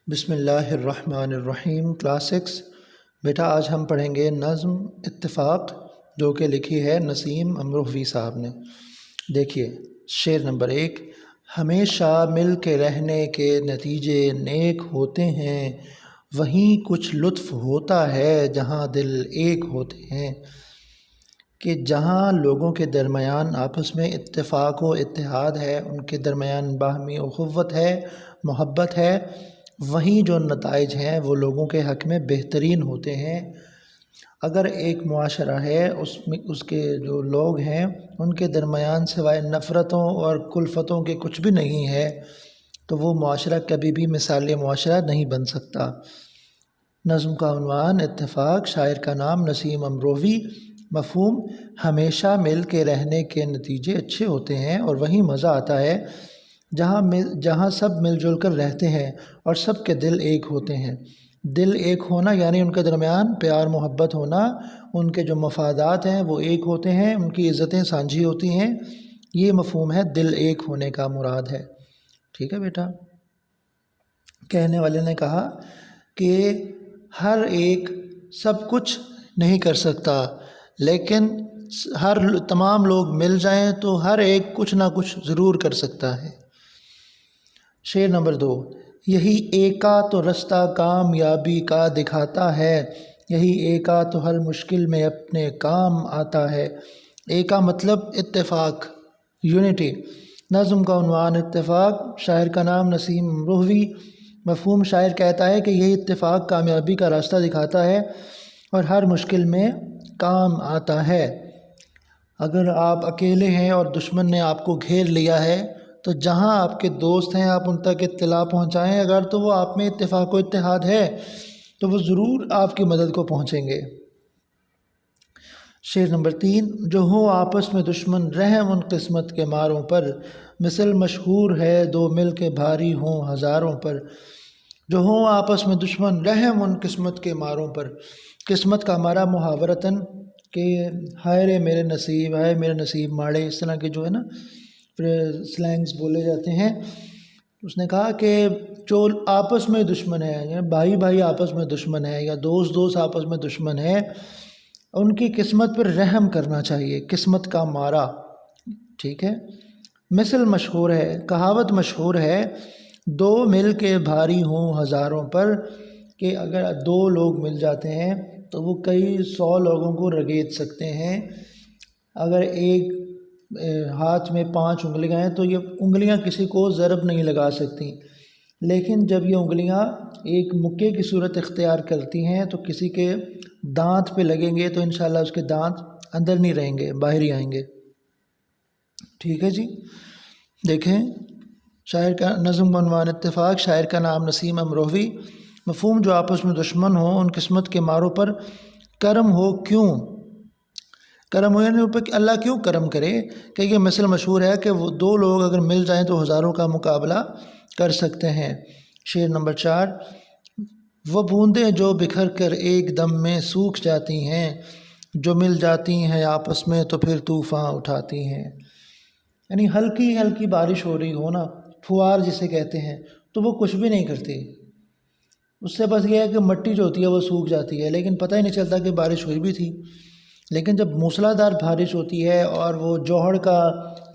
بسم اللہ الرحمن الرحیم کلاس 6 بیٹا آج ہم پڑھیں گے نظم اتفاق جو کہ لکھی ہے نسیم امروہوی صاحب نے۔ دیکھیے شعر نمبر 1، ہمیشہ مل کے رہنے کے نتیجے نیک ہوتے ہیں، وہیں کچھ لطف ہوتا ہے جہاں دل ایک ہوتے ہیں۔ کہ جہاں لوگوں کے درمیان آپس میں اتفاق و اتحاد ہے، ان کے درمیان باہمی اخوت ہے، محبت ہے، وہیں جو نتائج ہیں وہ لوگوں کے حق میں بہترین ہوتے ہیں۔ اگر ایک معاشرہ ہے اس کے جو لوگ ہیں ان کے درمیان سوائے نفرتوں اور کلفتوں کے کچھ بھی نہیں ہے تو وہ معاشرہ کبھی بھی مثالی معاشرہ نہیں بن سکتا۔ نظم کا عنوان اتفاق، شاعر کا نام نسیم امروہوی، مفہوم ہمیشہ مل کے رہنے کے نتیجے اچھے ہوتے ہیں اور وہیں مزہ آتا ہے جہاں سب مل جل کر رہتے ہیں اور سب کے دل ایک ہوتے ہیں۔ دل ایک ہونا یعنی ان کے درمیان پیار محبت ہونا، ان کے جو مفادات ہیں وہ ایک ہوتے ہیں، ان کی عزتیں سانجھی ہوتی ہیں، یہ مفہوم ہے دل ایک ہونے کا مراد ہے۔ ٹھیک ہے بیٹا؟ کہنے والے نے کہا کہ ہر ایک سب کچھ نہیں کر سکتا، لیکن تمام لوگ مل جائیں تو ہر ایک کچھ نہ کچھ ضرور کر سکتا ہے۔ شعر نمبر 2، یہی ایکا تو رستہ کامیابی کا دکھاتا ہے، یہی ایکا تو ہر مشکل میں اپنے کام آتا ہے۔ ایکا مطلب اتفاق، یونٹی۔ نظم کا عنوان اتفاق، شاعر کا نام نسیم امروہوی، مفہوم شاعر کہتا ہے کہ یہی اتفاق کامیابی کا راستہ دکھاتا ہے اور ہر مشکل میں کام آتا ہے۔ اگر آپ اکیلے ہیں اور دشمن نے آپ کو گھیر لیا ہے تو جہاں آپ کے دوست ہیں آپ ان تک اطلاع پہنچائیں، اگر تو وہ آپ میں اتفاق و اتحاد ہے تو وہ ضرور آپ کی مدد کو پہنچیں گے۔ شعر نمبر 3، جو ہوں آپس میں دشمن رحم ان قسمت کے ماروں پر، مثل مشہور ہے دو مل کے بھاری ہوں ہزاروں پر۔ جو ہوں آپس میں دشمن رحم ان قسمت کے ماروں پر، قسمت کا مارا محاورتاً کہ ہائے رے میرے نصیب، ہائے میرے نصیب ماڑے، اس طرح کے جو ہے نا سلینگز بولے جاتے ہیں۔ اس نے کہا کہ جو آپس میں دشمن ہے، یا بھائی بھائی آپس میں دشمن ہے، یا دوست دوست آپس میں دشمن ہے، ان کی قسمت پر رحم کرنا چاہیے، قسمت کا مارا۔ ٹھیک ہے؟ مثل مشہور ہے، کہاوت مشہور ہے، دو مل کے بھاری ہوں ہزاروں پر، کہ اگر دو لوگ مل جاتے ہیں تو وہ کئی 100 لوگوں کو رگیت سکتے ہیں۔ اگر ایک ہاتھ میں 5 انگلیاں ہیں تو یہ انگلیاں کسی کو ضرب نہیں لگا سکتی، لیکن جب یہ انگلیاں ایک مکے کی صورت اختیار کرتی ہیں تو کسی کے دانت پہ لگیں گے تو انشاءاللہ اس کے دانت اندر نہیں رہیں گے، باہر ہی آئیں گے۔ ٹھیک ہے جی؟ دیکھیں شاعر کا نظم عنوان اتفاق، شاعر کا نام نسیم امروہوی، مفہوم جو آپس میں دشمن ہوں ان قسمت کے ماروں پر کرم ہو کیوں، کرم ہو یعنی اللہ کیوں کرم کرے، کہ یہ مثل مشہور ہے کہ وہ دو لوگ اگر مل جائیں تو ہزاروں کا مقابلہ کر سکتے ہیں۔ شعر نمبر 4، وہ بوندیں جو بکھر کر ایک دم میں سوکھ جاتی ہیں، جو مل جاتی ہیں آپس میں تو پھر طوفان اٹھاتی ہیں۔ یعنی ہلکی ہلکی بارش ہو رہی ہو نا، پھوار جسے کہتے ہیں، تو وہ کچھ بھی نہیں کرتی، اس سے بس یہ ہے کہ مٹی جو ہوتی ہے وہ سوکھ جاتی ہے، لیکن پتہ ہی نہیں چلتا کہ بارش ہوئی بھی تھی۔ لیکن جب موسلا دھار بارش ہوتی ہے اور وہ جوہر کا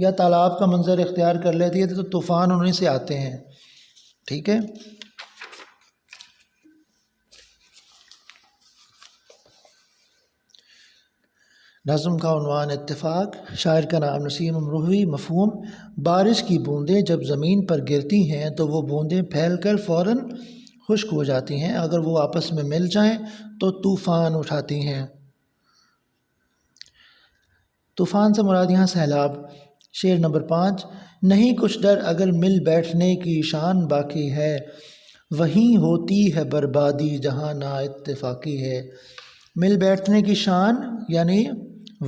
یا تالاب کا منظر اختیار کر لیتی ہے تو طوفان انہیں سے آتے ہیں۔ ٹھیک ہے؟ نظم کا عنوان اتفاق، شاعر کا نام نسیم امروہوی، مفہوم بارش کی بوندیں جب زمین پر گرتی ہیں تو وہ بوندیں پھیل کر فوراً خشک ہو جاتی ہیں، اگر وہ آپس میں مل جائیں تو طوفان اٹھاتی ہیں۔ طوفان سے مراد یہاں سیلاب۔ شعر نمبر 5، نہیں کچھ ڈر اگر مل بیٹھنے کی شان باقی ہے، وہیں ہوتی ہے بربادی جہاں نا اتفاقی ہے۔ مل بیٹھنے کی شان یعنی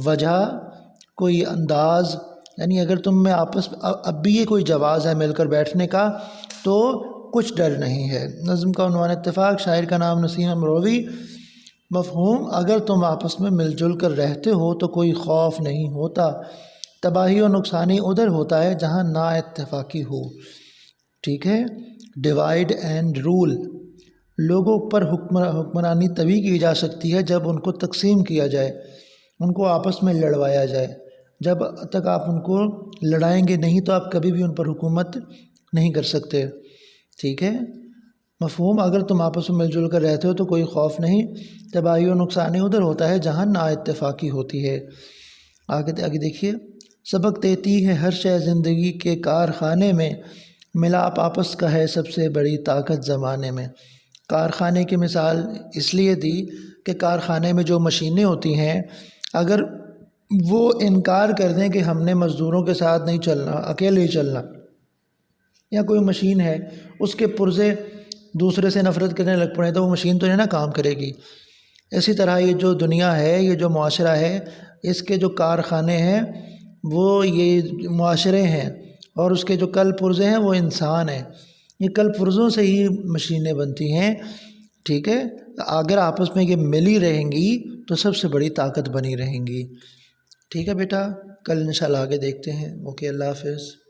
وجہ، کوئی انداز، یعنی اگر تم میں آپس اب بھی یہ کوئی جواز ہے مل کر بیٹھنے کا تو کچھ ڈر نہیں ہے۔ نظم کا عنوان اتفاق، شاعر کا نام نسیم امروہوی، مفہوم اگر تم آپس میں مل جل کر رہتے ہو تو کوئی خوف نہیں ہوتا، تباہی و نقصانی ادھر ہوتا ہے جہاں نا اتفاقی ہو۔ ٹھیک ہے؟ ڈیوائڈ اینڈ رول، لوگوں پر حکمرانی تبھی کی جا سکتی ہے جب ان کو تقسیم کیا جائے، ان کو آپس میں لڑوایا جائے۔ جب تک آپ ان کو لڑائیں گے نہیں تو آپ کبھی بھی ان پر حکومت نہیں کر سکتے، ٹھیک ہے؟ مفہوم؟ اگر تم آپس میں مل جل کر رہتے ہو تو کوئی خوف نہیں۔ تباہی و نقصان ادھر ہوتا ہے جہاں نا اتفاقی ہوتی ہے۔ آگے دیکھیے، سبق دیتی ہے ہر شے زندگی کے کارخانے میں، ملاپ آپس کا ہے سب سے بڑی طاقت زمانے میں۔ کارخانے کی مثال اس لیے دی کہ کارخانے میں جو مشینیں ہوتی ہیں، اگر وہ انکار کر دیں کہ ہم نے مزدوروں کے ساتھ نہیں چلنا، اکیلے ہی چلنا، یا کوئی مشین ہے اس کے پرزے دوسرے سے نفرت کرنے لگ پڑے تو وہ مشین تو نہیں نا کام کرے گی۔ اسی طرح یہ جو دنیا ہے، یہ جو معاشرہ ہے، اس کے جو کارخانے ہیں وہ یہ معاشرے ہیں، اور اس کے جو کل پرزے ہیں وہ انسان ہیں۔ یہ کل پرزوں سے ہی مشینیں بنتی ہیں، ٹھیک ہے؟ اگر آپس میں یہ ملی رہیں گی تو سب سے بڑی طاقت بنی رہیں گی۔ ٹھیک ہے بیٹا، کل انشاءاللہ آگے دیکھتے ہیں۔ اوکے، اللہ حافظ۔